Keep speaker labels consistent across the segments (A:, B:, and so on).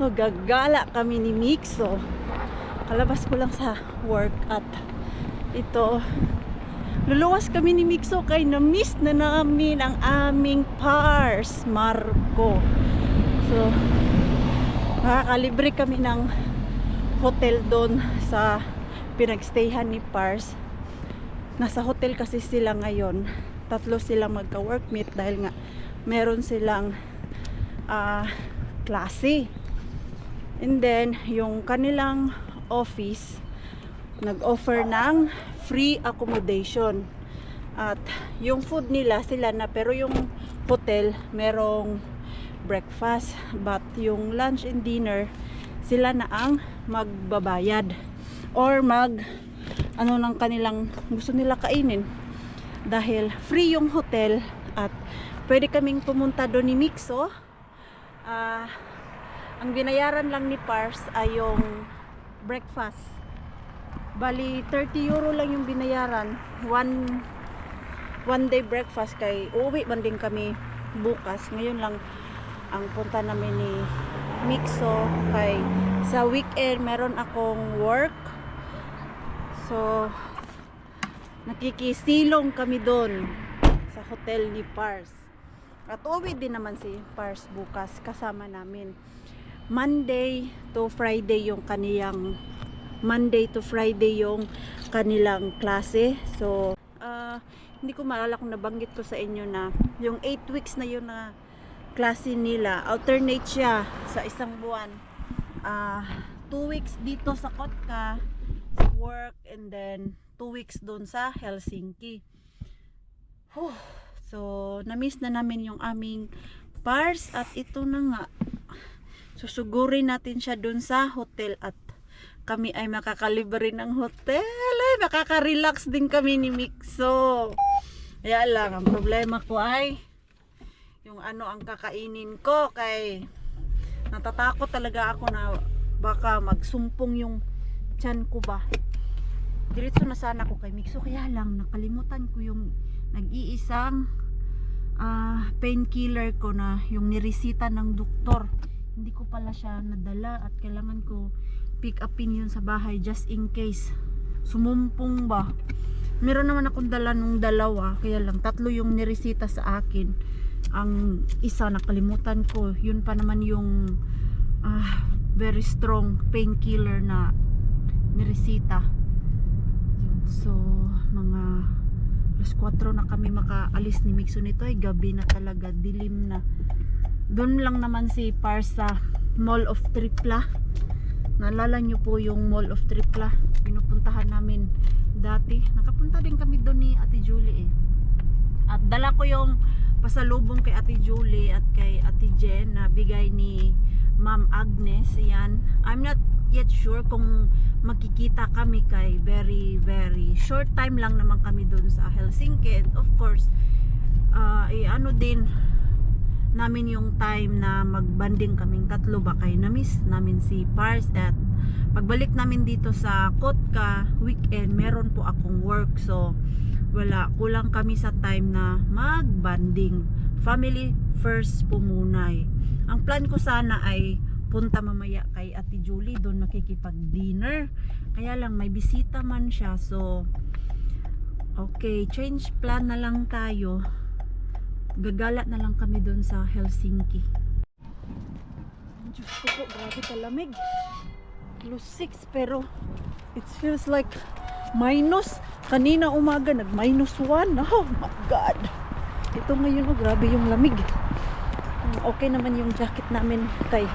A: Oh, gagala kami ni Mixo. Kalabas ko lang sa work at ito, luluwas kami ni Mixo kay na-miss na namin ang aming Pars Marco. So, makakalibre kami ng hotel doon sa pinagstayhan ni Pars. Nasa hotel kasi sila ngayon. Tatlo silang magka-workmate dahil nga meron silang klase. And then, yung kanilang office nag-offer ng free accommodation. At yung food nila sila na, pero yung hotel merong breakfast. But yung lunch and dinner sila na ang magbabayad. Or ano ng kanilang gusto nila kainin. Dahil free yung hotel at pwede kaming pumunta doon ni Mixo. Ang binayaran lang ni Pars ay yung breakfast. Bali 30 euro lang yung binayaran. One day breakfast kay uuwi man din kami bukas. Ngayon lang ang punta namin ni Mixo kay sa weekend meron akong work. So nakikisilong kami doon sa hotel ni Pars. At uuwi din naman si Pars bukas kasama namin. Monday to Friday yung kanilang klase. So hindi ko maalala kung nabanggit ko sa inyo na yung 8 weeks na yun na klase nila, alternate siya sa isang buwan. 2 weeks dito sa Kotka sa work, and then 2 weeks doon sa Helsinki. So na-miss na namin yung aming Pars at ito na nga, susugurin natin siya dun sa hotel at kami ay makakalibre ng hotel. Ay, makaka-relax din kami ni Mixo. Kaya lang, ang problema ko ay yung ano ang kakainin ko, kay natatakot talaga ako na baka magsumpong yung tiyan ko ba. Diretso na sana ako kay Mixo, kaya lang nakalimutan ko yung nag-iisang painkiller ko na yung niresita ng doktor. Hindi ko pala siya nadala at kailangan ko pick upin yun sa bahay just in case sumumpong ba. Meron naman akong dala nung dalawa, kaya lang 3 yung niresita sa akin. Ang isa nakalimutan ko, yun pa naman yung very strong painkiller na niresita. So mga alas 4 na kami makaalis ni Mixo nito. Ay gabi na talaga, dilim na. Doon lang naman si Pars sa Mall of Tripla. Naalala nyo po yung Mall of Tripla, pinupuntahan namin dati. Nakapunta din kami doon ni Ate Julie At dala ko yung pasalubong kay Ate Julie at kay Ate Jen na bigay ni Ma'am Agnes. Yan, I'm not yet sure kung magkikita kami kay very short time lang naman kami doon sa Helsinki. And of course ano din namin yung time na magbanding kaming tatlo, ba kay na-miss namin si Pars. At pagbalik namin dito sa Kotka weekend, meron po akong work, so wala, kulang kami sa time na magbanding. Family first po muna eh. Ang plan ko sana ay punta mamaya kay Ate Julie, doon makikipag dinner, kaya lang may bisita man siya. So okay, change plan na lang tayo. Gagala na lang kami doon sa Helsinki. Diyos ko po, grabe kalamig. +6 pero it feels like minus. Kanina umaga nag -1. Oh my god. Ito ngayon, oh, grabe yung lamig. Okay naman yung jacket namin kay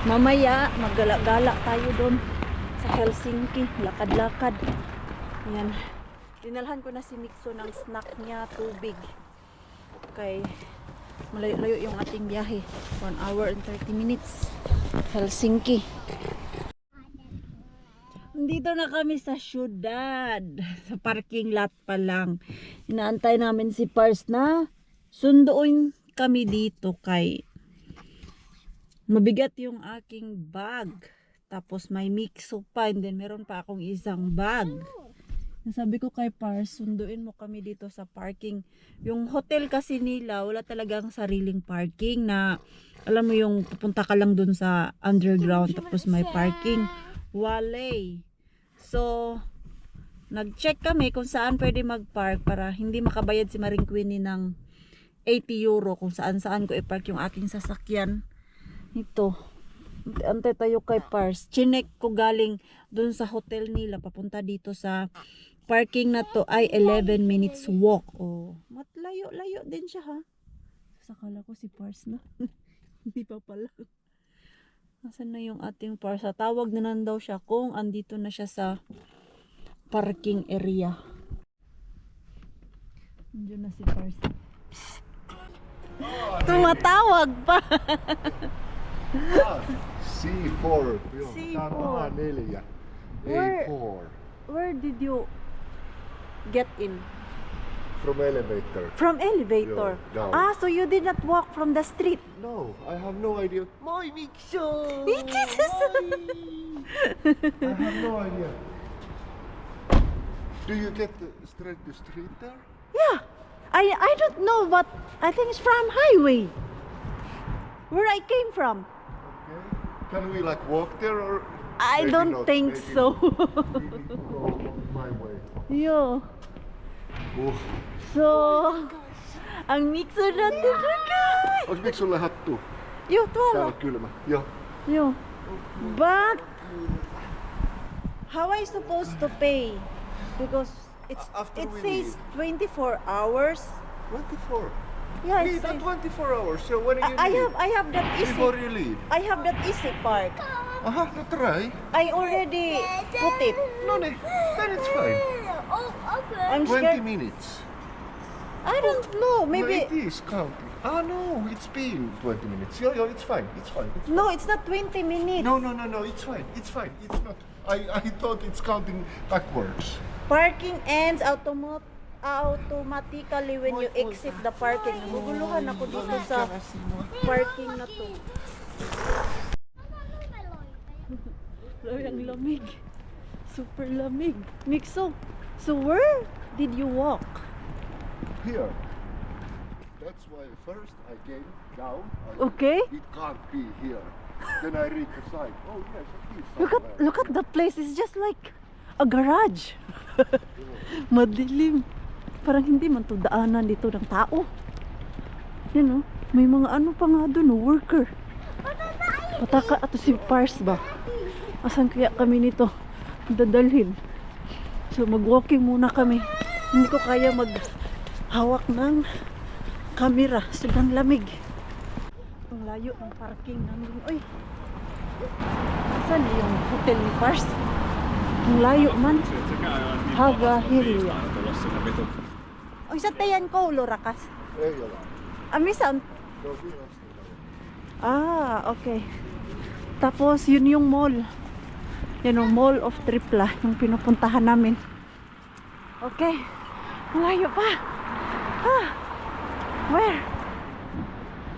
A: mamaya maggala-gala tayo doon sa Helsinki. Lakad-lakad. Yan. Dinalhan ko na si Mixo ng snack niya, tubig. Kay malayo-layo yung ating biyahe, 1 hour and 30 minutes Helsinki. Nandito na kami sa syudad, sa parking lot pa lang. Inaantay namin si Pars na sunduin kami dito kay mabigat yung aking bag. Tapos may Mixo pa, and then meron pa akong isang bag. Sabi ko kay Pars, sunduin mo kami dito sa parking. Yung hotel kasi nila, wala talagang sariling parking na, alam mo yung pupunta ka lang dun sa underground tapos may parking. Wale. So, nag-check kami kung saan pwede mag-park para hindi makabayad si Maring Queenie ng 80 euro kung saan ko i-park yung aking sasakyan. Ito. Antay tayo kay Pars. Chinek ko galing dun sa hotel nila papunta dito sa parking na to ay 11 minutes walk. Oh, matlayo-layo din siya ha. Sakala ko si Pars na. Hindi pa pala. Nasaan na yung ating Pars? Tawag na daw siya kung andito na siya sa parking area. Andiyan na si Pars. Tumatawag pa.
B: C4.
A: C4. Where-
B: A4.
A: Where did you get in?
B: From elevator.
A: From elevator.
B: Yeah, down.
A: Ah, so you did not walk from the street.
B: No, I have no idea. My Mixo!
A: I
B: have no idea. Do you get straight to street there?
A: Yeah. I don't know, but I think it's from highway. Where I came from.
B: Okay. Can we like walk there or?
A: I
B: Maybe
A: don't
B: not,
A: think
B: maybe
A: so.
B: We need to go my way.
A: Yo.
B: Oh.
A: So, ang mixo natin guys.
B: Onks miksi sulle hattu?
A: Yo,
B: Tää
A: tuolla.
B: on kylmä. Joo.
A: Yo. But how I supposed to pay? Because
B: After
A: it
B: we
A: says
B: leave.
A: 24 hours.
B: 24.
A: Yeah, it
B: Need
A: says,
B: 24 hours. So when do you leave?
A: I have that
B: Before
A: easy.
B: you leave.
A: I have that easy part.
B: Aha, no try.
A: I already put it.
B: No niin, then it's fine.
A: I'm
B: 20
A: scared.
B: minutes.
A: I don't know.
B: No,
A: Maybe
B: it is counting. Ah no, it's been 20 minutes. Yo, it's fine. It's fine. It's
A: no. It's not 20 minutes.
B: No, it's fine. It's fine. It's not. I thought it's counting backwards.
A: Parking ends automatically when you exit the parking. Naguguluhan ako dito sa parking na to. Ang lamig. Super lamig. Mixo. So where did you walk?
B: Here. That's why first I came down.
A: Okay.
B: It can't be here. Then I read the sign. Oh yes, it is.
A: Look at the place. It's just like a garage. Madilim. Parang hindi man to daanan dito ng tao. Yan oh. May mga ano pa nga doon, worker. Pataka ato si Pars ba? Asan kaya kami nito dadalhin? So mag-walking muna kami. Hindi ko kaya maghawak ng camera. Sobrang lamig. Ang layo ng parking namin. Uy! Saan yung hotel ni Pars? Ang layo man. Haga Hilya. Ang sa tayan ko, Lorakas.
B: Ei ole.
A: Amisan?
B: Se on Virastilla.
A: Ah, okay. Tapos, yun yung mall. Yan yung Mall of Tripla, yung pinupuntahan namin. Okay. Malayo pa. Ah. Where?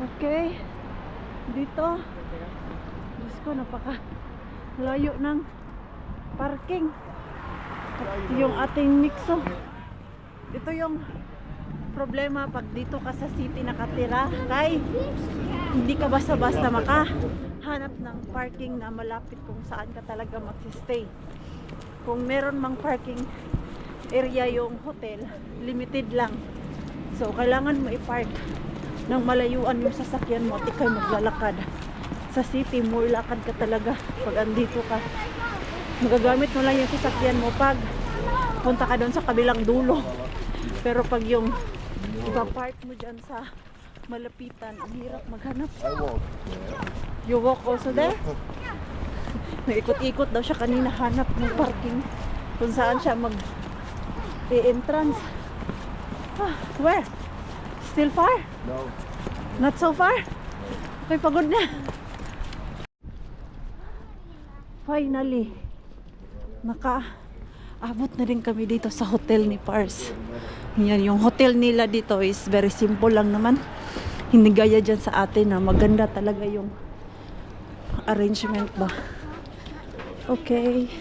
A: Okay. Dito. Diyos ko, napaka layo ng parking. Ito yung ating mixo. Ito yung problema pag dito ka sa city nakatira. Kay hindi ka basta-basta makahanap ng parking na malapit kung saan ka talaga magsistay. Kung meron mang parking area yung hotel, limited lang. So, kailangan mo i-park ng malayuan yung sasakyan mo at ikay maglalakad. Sa city, more lakad ka talaga pag andito ka. Magagamit mo lang yung sasakyan mo pag punta ka doon sa kabilang dulo. Pero pag yung ipa-park mo dyan sa malapitan, ang hirap maghanap.
B: I walk.
A: You walk also there? Naikot-ikot daw siya kanina, hanap ng parking kung saan siya mag-e-entrance. Ah, where? Still far?
B: No.
A: Not so far? May pagod na. Finally, naka-abot na din kami dito sa hotel ni Pars. Yan, yung hotel nila dito is very simple lang naman. Hindi gaya dyan sa atin na maganda talaga yung arrangement ba. Okay.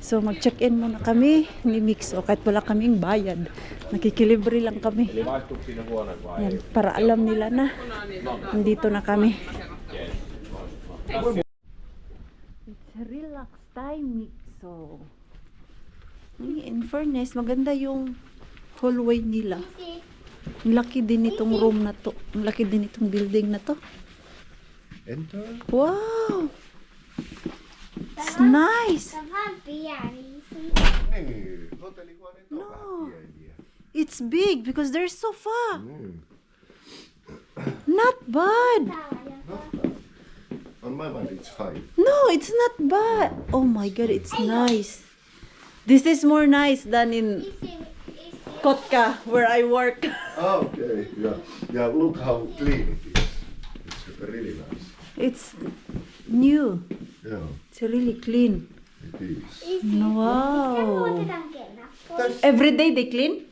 A: So mag-check-in muna kami ni Mixo kahit wala kaming bayad. Nakikilibre lang kami. Yan, para alam nila na nandito na kami. It's a relax time, Mixo. In fairness, maganda yung hallway nila. Ang laki din itong room na to. Ang laki din itong building na to.
B: Enter.
A: Wow! It's nice!
B: Nee, hotel igual en
A: No.
B: todo.
A: It's big because there's sofa. Not bad.
B: On my mind, it's fine.
A: No, it's not bad. Oh my god, it's nice. This is more nice than in Kotka where I work.
B: Ah, okay. Yeah. Yeah. Look how clean it is. It's really nice.
A: It's new.
B: Yeah.
A: It's really clean.
B: It is.
A: Wow. Every day they clean?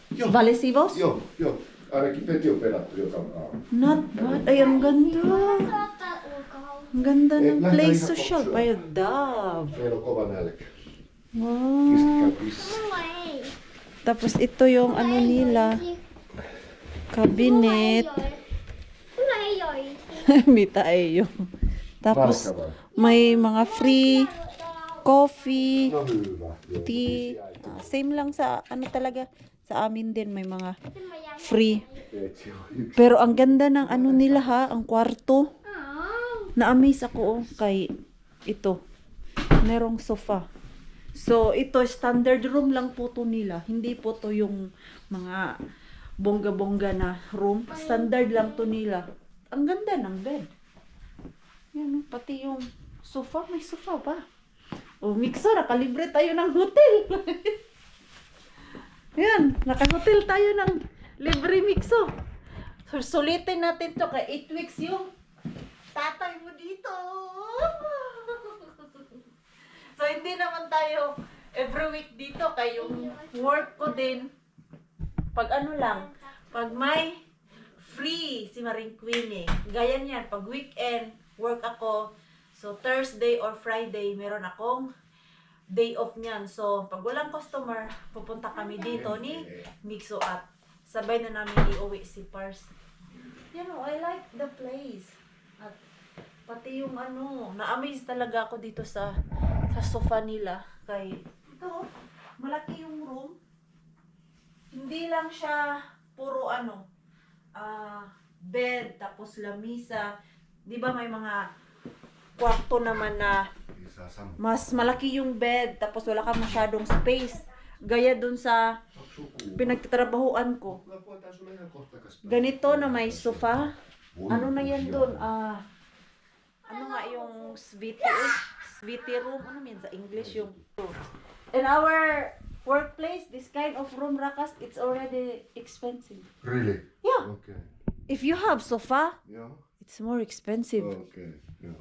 B: Joo.
A: Valesivos?
B: Joo. Ainakin Peti on pelattu joka aamu.
A: Not bad. Ay, ang ganda. Ang ganda ng
B: Lähdetään
A: place
B: ihan
A: social.
B: kopsua.
A: Ay, Dove.
B: Meillä on kova nälkä.
A: Wow.
B: Kiskikää pissä.
A: Tapos ito yung ano nila. Cabinet. Mita ayo. Tapos
B: Markka vai?
A: may mga free coffee,
B: No hyvä. Joo.
A: tea. Same lang sa ano talaga. Sa amin din may mga free.
B: Petsi on yksi.
A: Pero ang ganda ng ano nila ha, ang kwarto. Na-amaze ako kay ito. Merong sofa. So ito standard room lang po to nila. Hindi po to yung mga bongga-bongga na room. Standard lang to nila. Ang ganda ng bed. Yan, pati yung sofa, may sofa pa. O Mixo, nakalibre tayo ng hotel. Yan, naka-hotel tayo ng libre Mixo. So, sulitin natin to kay 8 weeks yung tatay mo dito. So, hindi naman tayo every week dito kay yung work ko din. Pag ano lang, pag may free si Maring Queenie. Gaya niyan, pag weekend, work ako. So, Thursday or Friday, meron akong day off niyan. So, pag walang customer, pupunta kami dito ni Mixo at sabay na namin iuwi si Pars. You know, I like the place. At pati yung ano, na-amaze talaga ako dito sa sofa nila. Kay, ito, malaki yung room. Hindi lang siya puro ano, bed, tapos lamisa. Di ba may mga kwarto naman na
B: Isä Sam.
A: mas malaki yung bed, tapos wala kang masyadong space. Gaya dun sa pinagtatrabahuan ko.
B: Mä voitais sulle ihan kohta kas.
A: Ganito na may sofa. Ano na yan dun? Ano nga yung sweetie room? Ano yan sa English yung in our workplace, this kind of room, Rakas, it's already expensive.
B: Really?
A: Yeah.
B: Okay.
A: If you have sofa,
B: Joo.
A: it's more expensive.
B: Okay. Joo.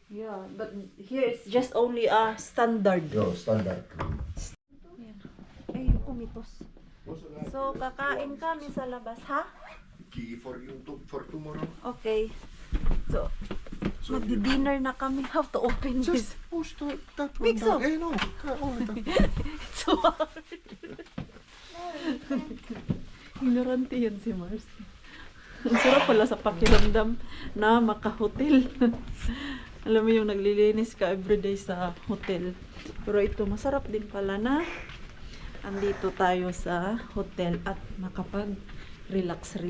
A: Yeah, but here it's just only a standard.
B: Joo, standard.
A: Yan. Ay, yung kumitos. So, kakain kami sa labas, ha?
B: Key for you for tomorrow.
A: Okay. So, magdi-dinner na kami. How to open this?
B: Just push that one
A: Mixo.
B: down. Ei no.
A: It's so hard. Ignorante yan si Mars. Ang sarap pala sa pakiramdam na maka-hotel. Alam mo yung naglilinis ka everyday sa hotel. Pero ito, masarap din pala na andito tayo sa hotel at makapag-relax.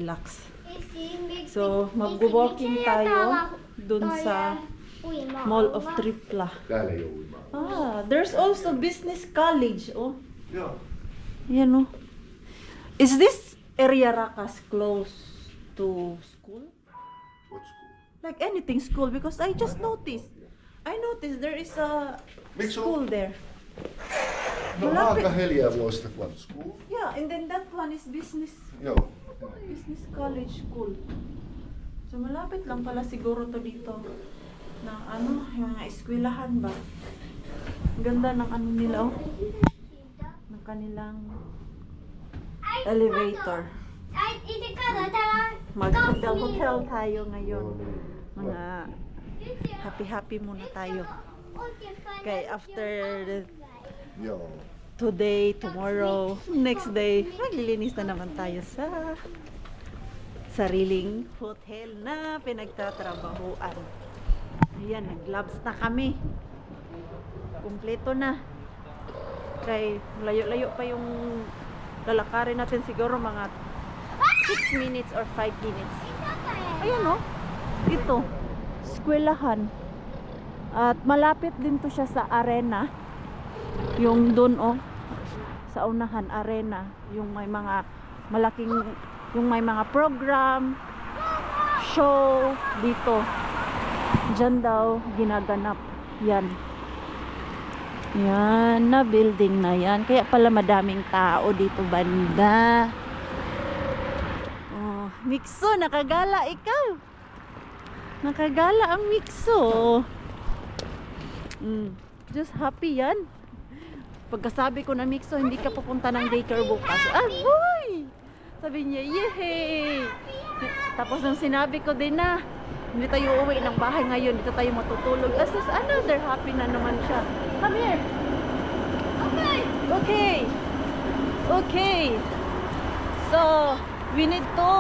A: So, mag-walking tayo dun sa Mall of Tripla.
B: Täällä ei oo uimaa.
A: There's also business college. Oh,
B: Joo.
A: yan oh. Is this area, Rakas, close to school?
B: What school?
A: Like anything school, because I just noticed. I noticed there is a
B: Miksi
A: school there.
B: No
A: Malapit.
B: aika heliä vuosta what school?
A: Yeah, and then that one is business college school. So malapit lang pala siguro to dito na ano, yung mga eskwelahan ba. Ang ganda ng ano nila oh. Ng kanilang elevator. Mag-hotel tayo ngayon. Mga happy muna tayo. Kay after
B: Yo.
A: Today, tomorrow, next day, maglilinis na naman tayo sa sariling hotel na pinagtatrabahuan. Ayan, nag-gloves na kami. Kumpleto na. Kay layo-layo pa yung lalakarin natin, siguro mga 6 minutes or 5 minutes. Ayan o, ito, eskwelahan. At malapit din to siya sa arena. Yung dun sa unahan, arena. Yung may mga malaking, yung may mga program, show dito. Diyan daw ginaganap. Yan. Yan na building na yan. Kaya pala madaming tao dito banda. Oh, Mixo, nakagala ikaw. Nakagala ang Mixo. Just happy yan. Pagkasabi ko na Mixo, hindi ka pupunta ng daycare bukas. Ah, boy! Sabi niya, yehey! Tapos nung sinabi ko din na, hindi tayo uuwi ng bahay ngayon, dito tayo matutulog. As is another happy na naman siya. Come here! Okay! Okay! Okay! So, we need to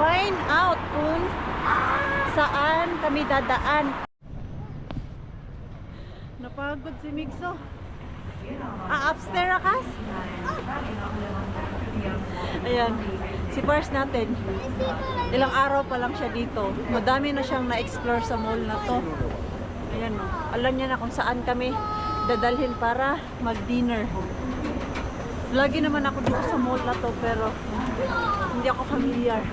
A: find out kung saan kami dadaan. Napagod si Mixo. Upstairs akas? Ayan, si Pars natin. Ilang araw pa lang siya dito. Madami na siyang na-explore sa mall na to. Ayan o. Alam niya na kung saan kami dadalhin para mag-dinner. Lagi naman ako dito sa mall na to, pero hindi ako familiar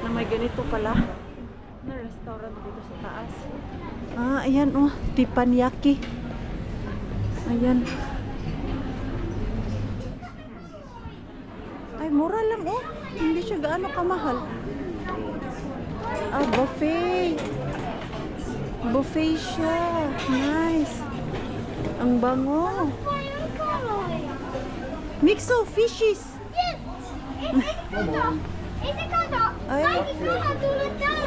A: na may ganito pala na restaurant dito sa taas. Ah, ayan o. Teppanyaki. Ayan. Ay, mura lang oh. Hindi siya gaano kamahal. Ah, buffet. Buffet siya. Nice. Ang bango. Mixo, fishes. Ay,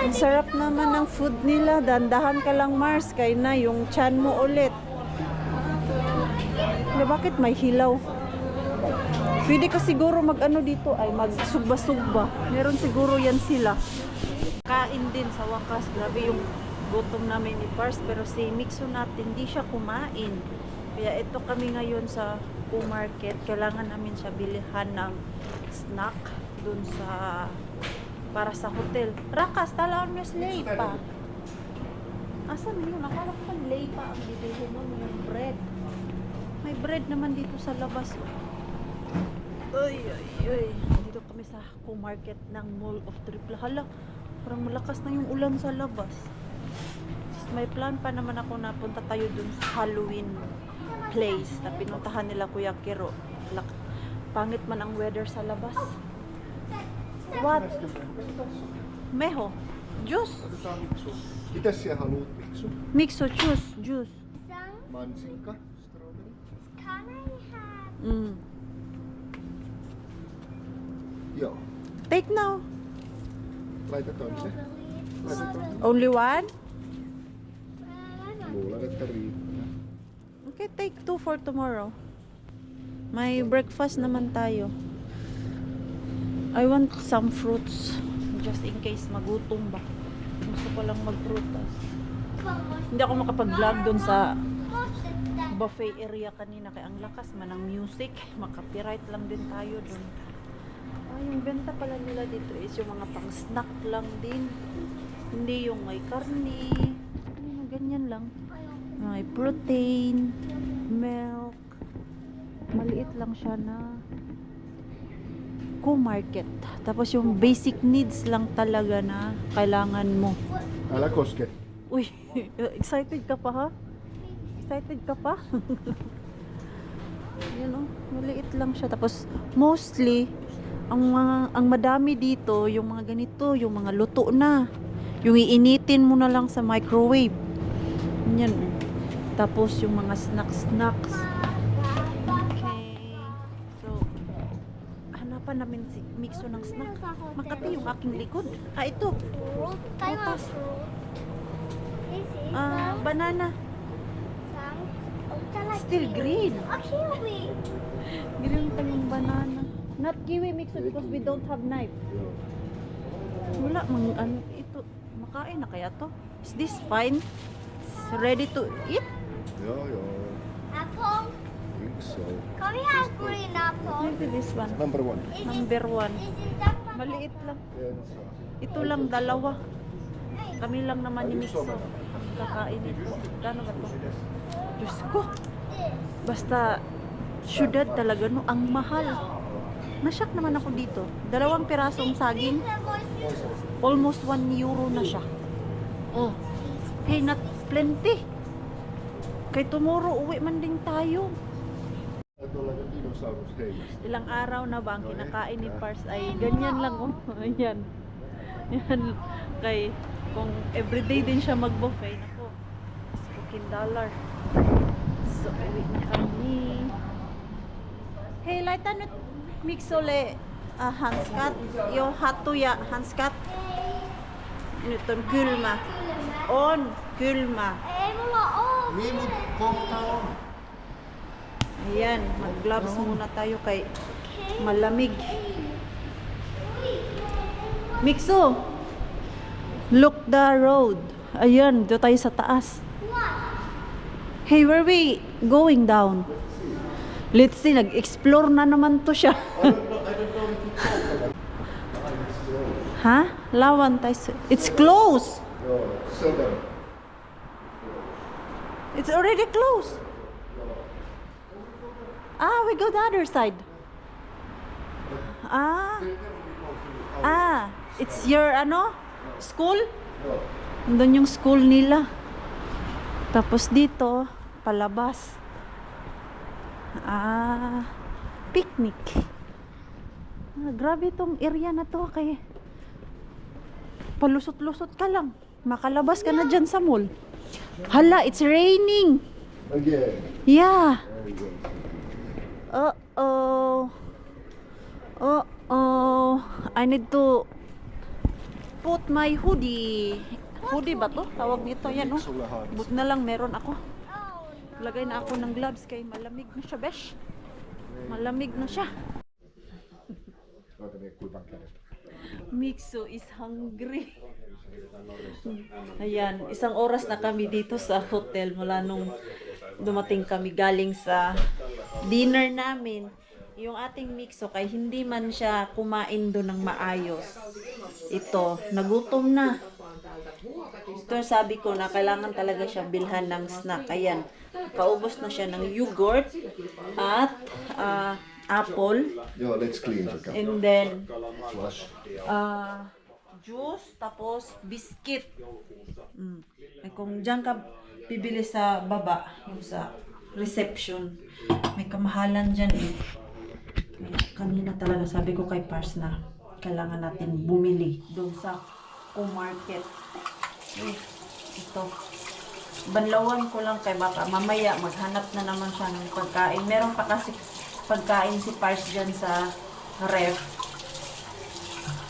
A: ang sarap naman ng food nila. Dandahan ka lang, Mars. Kaya na yung chan mo ulit. Bakit may hilaw? Pwede ka siguro mag-ano dito ay magsugba-sugba. Meron siguro yan sila. Kain din sa wakas. Grabe yung gutom namin ni Pars. Pero si Mixo natin, hindi siya kumain. Kaya ito kami ngayon sa market. Kailangan namin siya bilihan ng snack dun sa para sa hotel. Rakas, talaon nyo slay pa. Asan yun? Akala ko pa lay pa ang bibilhin mo yung bread. May bread naman dito sa labas. Ay, ay, ay. Dito kami sa market ng Mall of Tripla. Hala, parang malakas na yung ulan sa labas. May plan pa naman ako na punta tayo dun sa Halloween place na pinuntahan nila Kuya Kiro. Pangit man ang weather sa labas. What? Meho? Juice?
B: Mitäs siellä haluat, Miksu?
A: Mixo, juice.
B: Mansikka? Strawberry? Joo.
A: Take now.
B: Laita tonne. Laita tonne.
A: Only one?
B: Luulen, että riittää.
A: Okay, take 2 for tomorrow. May breakfast naman tayo. I want some fruits. Just in case magutom ba. Gusto ko lang magprutas. Hindi ako makapag-vlog dun sa buffet area kanina. Kaya ang lakas man ng music. Makapiright lang din tayo dun. Ah, yung benta pala nila dito is yung mga pang snack lang din. Hindi yung may karni. Ganyan lang. May protein, milk. Maliit lang siya na market. Tapos yung basic needs lang talaga na kailangan mo.
B: Älä koske.
A: Uy, excited ka pa ha? Excited ka pa? Yan oh, maliit lang siya. Tapos mostly ang madami dito, yung mga ganito, yung mga luto na. Yung iinitin mo na lang sa microwave. Yan. Tapos yung mga snacks. Okay. So, hanapan namin si Mixo ng snack. Makati yung aking likod. Ah, ito. Banana. Still green.
C: A kiwi.
A: Green pa yung banana. Not kiwi mixed because we don't have knife. Wala mang ano ito. Makain na kaya to? Is this fine? It's ready to eat?
B: Yeah.
C: Apple.
B: Think so.
C: Can we have green apple?
A: Maybe this one.
B: Number one.
A: Number 1.
C: Is it that one?
A: Maliit lang.
B: Yes.
A: Ito lang dalawa. Kami lang naman ni Mixo. Kakain ito. Gano ba to? Diyos ko. Basta syudad talaga no, ang mahal. Nasyak naman ako dito. 2 pirasong saging. Almost 1 euro na siya. Oh. Hey, not plenty. Kay tomorrow uwi man din tayo.
B: Ito lang yung dinosaurus hay.
A: Ilang araw na ba ang kinakain ni Pars ay ganyan lang oh. Ayan. Yan. Kay kung everyday din siya mag-buffet, nako. $15. So, uwi na kami. Hey, laitan it mixole hanskat. Yo hatuya hanskat. Ito gulma. On gulma.
B: Mimut Comptown.
A: Ayan, mag-gloves muna tayo kay malamig. Mixo, look the road. Ayan, dito tayo sa taas. Hey, where we going down? Let's see, nag-explore na naman to siya.
B: I don't know if it's open.
A: Ha? Lawan tayo. It's closed.
B: No, 7.
A: It's already closed. Ah, we go the other side. It's your ano? School? Doon yung school nila. Tapos dito, palabas. Picnic. Grabe tong area na to kay palusot-lusot ka lang. Makalabas ka na dyan sa mall. Hala, it's raining.
B: Again.
A: Yeah.
B: There you go.
A: Uh-oh. Uh-oh. I need to put my hoodie. Hoodie ba to? Tawag nito. Yan, oh. But na lang meron ako. Lagay na ako ng gloves kay malamig na siya, besh. Malamig na siya. Mixo is hungry. Ayan, 1 oras na kami dito sa hotel mula nung dumating kami galing sa dinner namin. Yung ating Mixo kay hindi man siya kumain doon ng maayos. Ito, nagutom na. Ito sabi ko na kailangan talaga siya bilhan ng snack. Ayan, kaubos na siya ng yogurt at apple.
B: Yo, let's clean the cup.
A: And then
B: Flush.
A: juice, tapos biscuit. Ay, kung dyan ka bibili sa baba, yung sa reception, may kamahalan dyan eh. Kaya kanina talaga sabi ko kay Pars na kailangan natin bumili doon sa co-market. Ito. Banlawan ko lang kay baka mamaya maghanap na naman siya ng pagkain. Meron pa kasi pagkain si Pars dyan sa ref.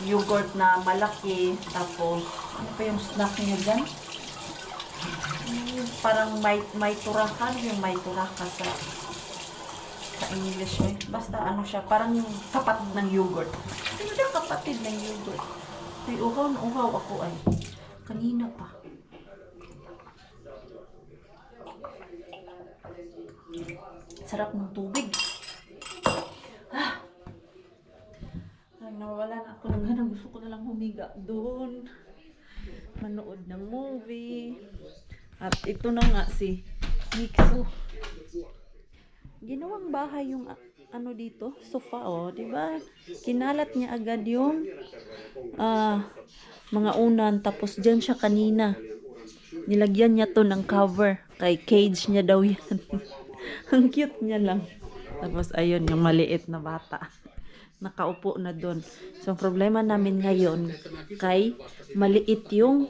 A: Yogurt na malaki. Tapos, ano pa yung snack niya dyan? Parang may turakan. Yung may turaka sa English. Eh. Basta ano siya, parang kapatid ng yogurt. Ano siya kapatid ng yogurt? Ay, uhaw na uhaw ako ay. Kanina pa. Sarap ng tubig. Ay, nawawala na ako ng ganang. Gusto ko na lang humiga doon. Manood ng movie. At ito na nga si Mixo. Ginawang bahay yung ano dito, sofa oh, 'di ba? Kinalat niya agad yung mga unan tapos diyan siya kanina. Nilagyan niya to ng cover kay cage niya daw yan. Ang cute niya lang. Tapos ayun yung maliit na bata. Nakaupo na doon. So ang problema namin ngayon kay maliit yung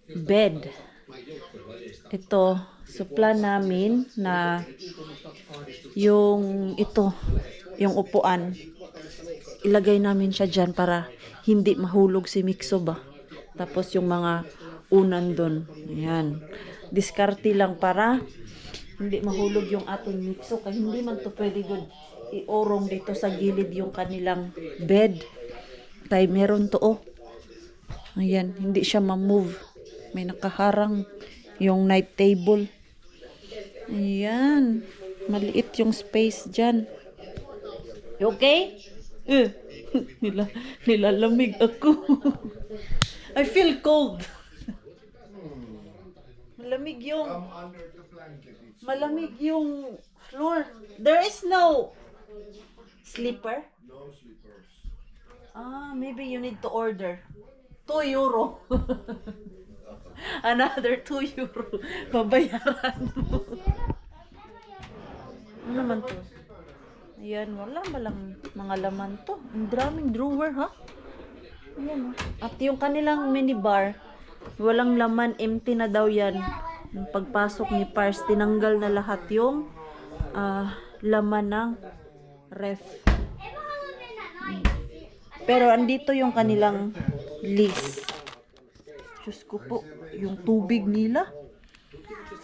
A: bed. Ito, supla namin na yung yung upuan. Ilagay namin siya dyan para hindi mahulog si Mixo ba. Tapos yung mga unan doon. Ayan. Diskarte lang para hindi mahulog yung ating Mixo. Kaya hindi man to pwede good iorong dito sa gilid yung kanilang bed. Kaya meron to oh. Ayan, hindi siya ma-move. May nakaharang yung night table. Ayan. Maliit yung space dyan. You okay? Nilalamig ako. I feel cold. Malamig yung
B: Under the blanket.
A: malamig yung floor. There is no sleeper.
B: No slippers.
A: Maybe you need to order. 2 euro. Another 2 euro. Babayaran mo. Ano naman to? Ayan, wala malang mga laman to. Ang daming drawer, ha? Ayan, oh. At yung kanilang minibar, walang laman, empty na daw yan. Yung pagpasok ni Pars, tinanggal na lahat yung laman ng ref. Pero andito yung kanilang list. Diyos ko po, yung tubig nila.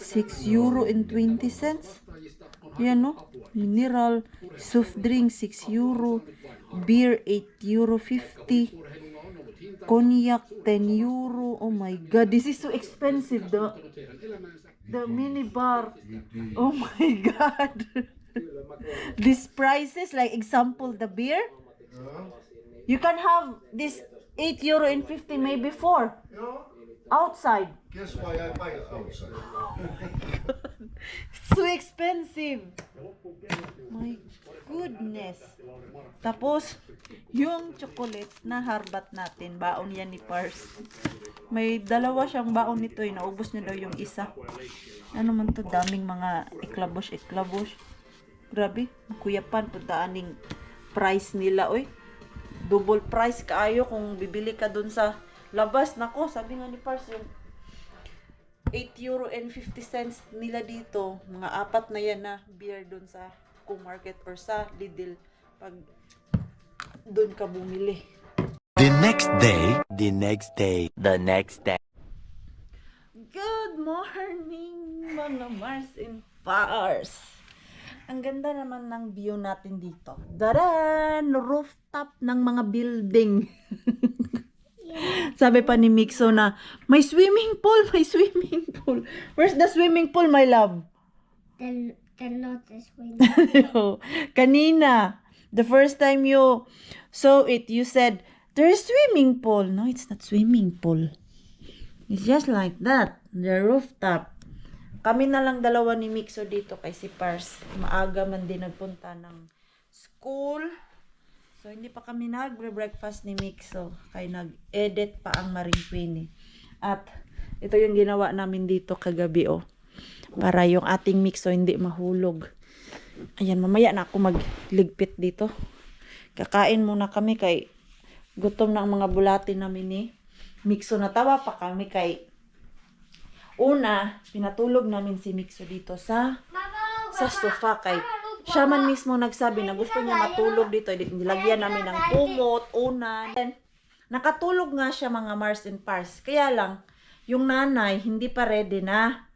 A: 6 euro and 20 cents. Yan no, mineral, soft drink 6 euro, beer 8 euro 50, cognac 10 euro. Oh my god, this is so expensive. The mini bar. Oh my god. These prices, like example the beer, you can have this 8 euro and 50 maybe 4
B: Yeah.
A: outside.
B: Guess why I buy it outside?
A: So expensive. My goodness. Tapos, yung chocolate na harbat natin, baon yan ni Pars. May dalawa siyang baon nito, naubos niya daw yung isa. Ano man to, daming mga iklabos. Grabe, kuyapan, puntaan price nila, oy. Double price kaayo kung bibili ka dun sa labas. Nako, sabi nga ni Pars, yung 8 euro and 50 cents nila dito, mga 4 na yan na beer dun sa Co-Market or sa Lidl pag dun ka bumili.
D: The next day.
A: Good morning mga Mars and Pars! Ang ganda naman ng view natin dito. Daran! Rooftop ng mga building. Sabi pa ni Mixo na, may swimming pool. Where's the swimming pool, my love?
C: The lotus wing.
A: Kanina, the first time you saw it, you said, there's swimming pool. No, it's not swimming pool. It's just like that, the rooftop. Kami na lang dalawa ni Mixo dito kay si Pars. Maaga man din nagpunta ng school. So, hindi pa kami nagbre-breakfast ni Mixo. Kaya nag-edit pa ang Maring Queenie. At ito yung ginawa namin dito kagabi, oh. Para yung ating Mixo hindi mahulog. Ayan, mamaya na ako magligpit dito. Kakain muna kami kay gutom na ang mga bulati namin ni Mixo. Natawa pa kami kay una, pinatulog namin si Mixo dito sa sofa kay siya man mismo nagsabi na gusto niya matulog dito. Nilagyan namin ng kumot, unan. And nakatulog nga siya mga Mars and Pars. Kaya lang, yung nanay hindi pa ready na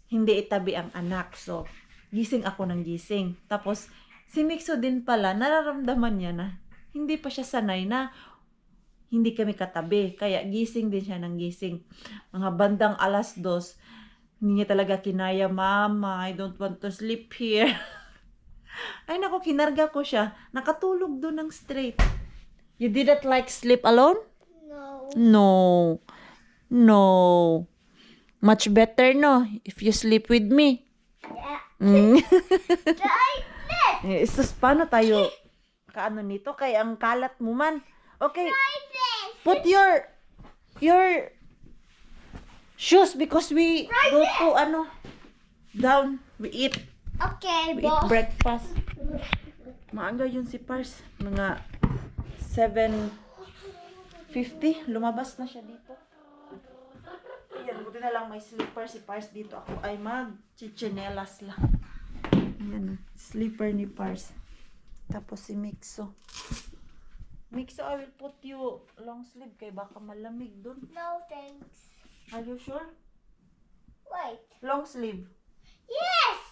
A: hindi itabi ang anak. So, gising ako ng gising. Tapos, si Mixo din pala, nararamdaman niya na hindi pa siya sanay na hindi kami katabi. Kaya gising din siya ng gising. Mga bandang 2:00, hindi niya talaga kinaya, Mama, I don't want to sleep here. Ay nako, kinarga ko siya. Nakatulog doon ng straight. You didn't like sleep alone?
C: No.
A: No. Much better, no? If you sleep with me.
C: Yeah.
A: Sus, paano tayo kaano nito? Kay ang kalat mo man. Okay. Put your shoes because we go to down. We eat.
C: Okay,
A: We eat
C: boss.
A: breakfast. Maaga yun si Pars. Mga 7:50. Lumabas na siya dito. Ayan, buti na lang may slipper si Pars dito. Ako ay mag-chichinelas lang. Ayan, slipper ni Pars. Tapos si Mixo. Mixo, I will put you long sleeve kay baka malamig dun.
C: No, thanks.
A: Are you sure?
C: Wait.
A: Long sleeve.
C: Yes!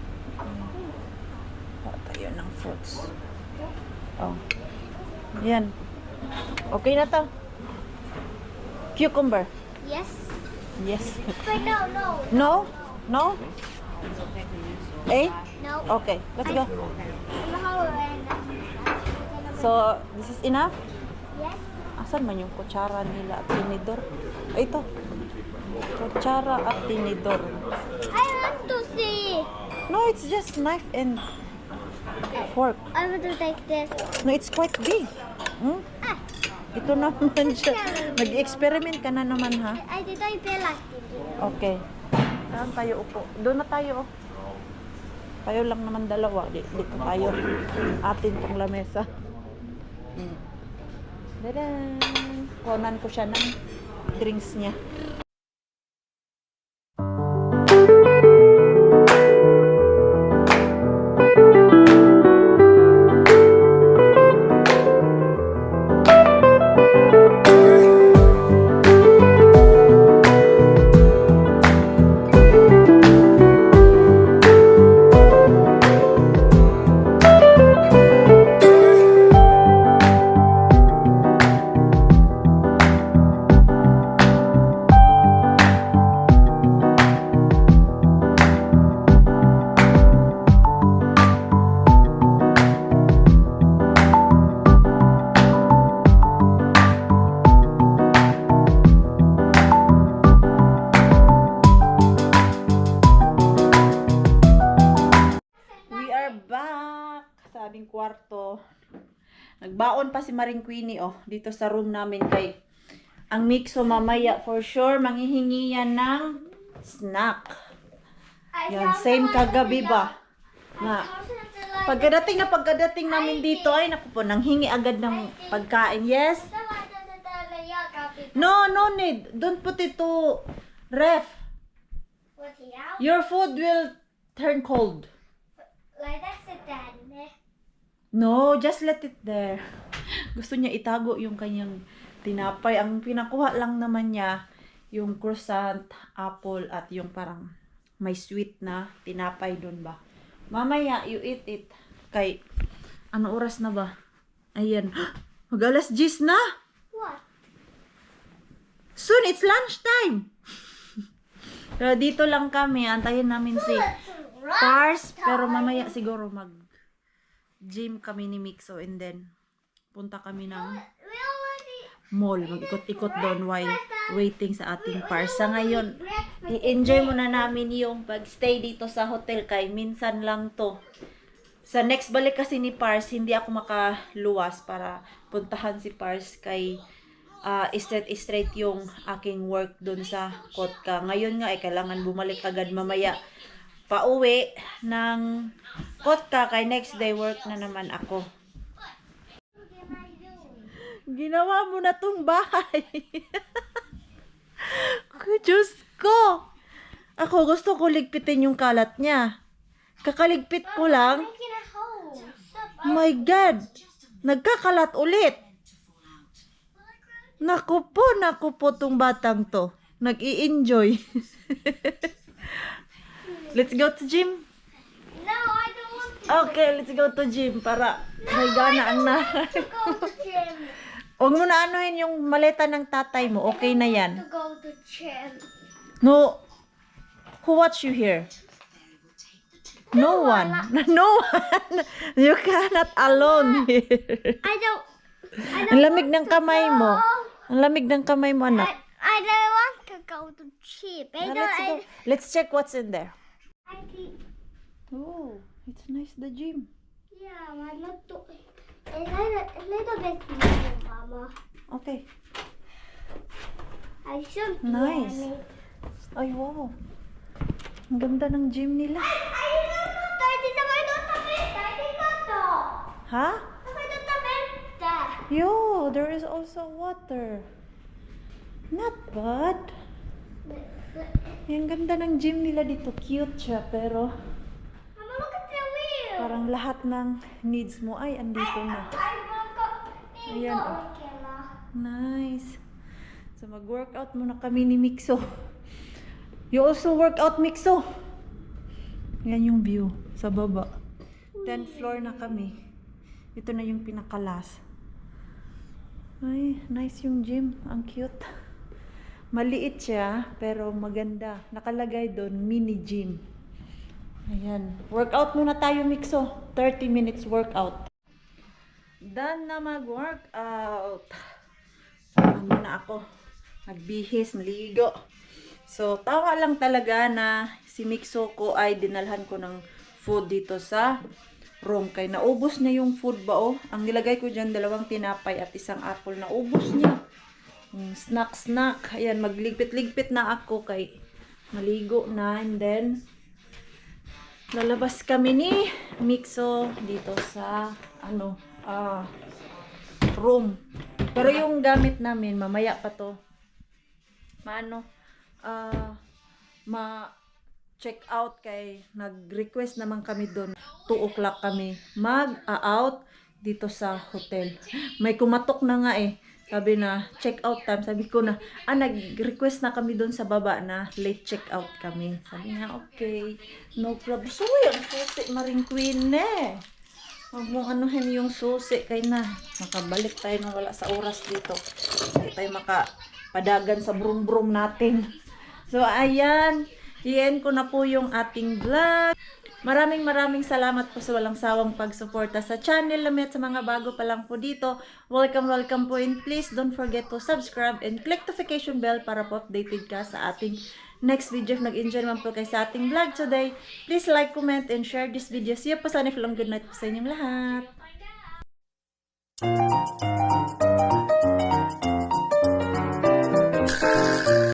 A: fruits. Oh. Yan. Okay na to. Cucumber.
C: Yes.
A: Yes.
C: But no, no.
A: No? No? Eh?
C: No.
A: Okay, let's go.
C: No.
A: So, this is enough?
C: Yes.
A: Asan man yung kutsara nila at tinidor? Ay, ito. Kutsara at tinidor.
C: I want to see.
A: No, it's just knife and fork.
C: I want to take this.
A: No, it's quite big. Hmm?
C: Ah,
A: Ito naman siya. Nag-experiment ka na naman, ha?
C: I did I feel like it.
A: Okay. Saan tayo upo? Doon na tayo, oh. Tayo lang naman dalawa. Dito tayo. Atin pang lamesa. Dadan! Kunan ko siya ng drinks niya. Back sa aming kwarto. Nagbaon pa si Maring Queenie dito sa room namin kay ang Mixo mamaya for sure manghihingi yan ng snack. Yan, same kagabi ba? Na pagkadating namin dito ay naku po nanghingi agad ng pagkain. Yes? No need. Don't put it to ref. Your food will turn cold. No, just let it there. Gusto niya itago yung kanyang tinapay. Ang pinakuha lang naman niya, yung croissant, apple, at yung parang may sweet na tinapay dun ba. Mamaya, you eat it. Kay, ano oras na ba? Ayan. Mag-alas 10 na.
C: What?
A: Soon, it's lunchtime. Pero dito lang kami. Antayin namin si Pars. Pero mamaya siguro gym kami ni Mixo and then punta kami ng mall. Mag-ikot-ikot doon while waiting sa ating Pars. Sa ngayon, i-enjoy muna namin yung pag-stay dito sa hotel kay minsan lang to. Sa next balik kasi ni Pars, hindi ako makaluwas para puntahan si Pars kay straight yung aking work doon sa Kotka. Ngayon nga kailangan bumalik agad mamaya pauwi ng Kotka kay next day work na naman ako. Ginawa mo na tong bahay. Diyos ko. Ako gusto ko ligpitin yung kalat niya. Kakaligpit ko lang. My God. Nagkakalat ulit. Naku po tong batang to. Nag-i-enjoy. Let's go to gym.
C: No, I don't want to.
A: Okay, let's go to gym para may gana ang nanay.
C: Go to gym.
A: Huwag mo na anuhin yung maleta ng tatay mo. Okay na yan.
C: To go to gym.
A: No. Who watch you here? No one. No one. You cannot alone here.
C: I don't
A: Ang lamig ng kamay mo. Ang lamig ng kamay mo, anak.
C: I don't want to go to gym.
A: Let's check what's in there.
C: I think,
A: Oh, it's nice, the gym.
C: yeah, I'm not doing a little bit more, Mama.
A: Okay.
C: I should be
A: Nice.
C: on it.
A: Ay, wow. Ang ganda ng gym nila. Ha? Yo, there is also water. Not bad. Ang ganda ng gym nila dito. Cute siya, pero
C: Mama, look at the wheel.
A: parang lahat ng needs mo ay andito na. Ayan, oh. Nice. So, mag-workout muna kami ni Mixo. You also work out, Mixo. Yan yung view sa baba. 10th floor na kami. Ito na yung pinakalas. Ay, nice yung gym. Ang cute. Maliit siya, pero maganda. Nakalagay doon, mini gym. Ayan. Workout muna tayo, Mixo. 30 minutes workout. Done na mag-workout. Ano na ako? Nagbihis, maligo. So, tawa lang talaga na si Mixo ko ay dinalhan ko ng food dito sa room. Kaya naubos niya yung food ba, oh. Ang nilagay ko dyan, 2 tinapay at 1 apple. Naubos niya. Snack. Ayan, magligpit-ligpit na ako kay maligo na. And then, lalabas kami ni Mixo dito sa, room. Pero yung gamit namin, mamaya pa to. Ma-check out kay nag-request naman kami doon. 2 o'clock kami mag-out dito sa hotel. May kumatok na nga eh. Sabi na, check out time. Sabi ko na, nag-request na kami doon sa baba na late check out kami. Sabi niya, okay, no problem. So, yung susi, Maring Queen eh. Huwag mong anuhin yung susi. Kaya na, makabalik tayo nang wala sa oras dito. Hindi tayo makapadagan sa brum-brum natin. So, ayan. I-end ko na po yung ating vlog. Maraming salamat po sa walang sawang pagsuporta sa channel namin at sa mga bago pa lang po dito. Welcome po, and please don't forget to subscribe and click notification bell para po updated ka sa ating next video. If nag-enjoy naman po kayo sa ating vlog today, please like, comment, and share this video. See you po sa next vlog. Good night po sa inyong lahat.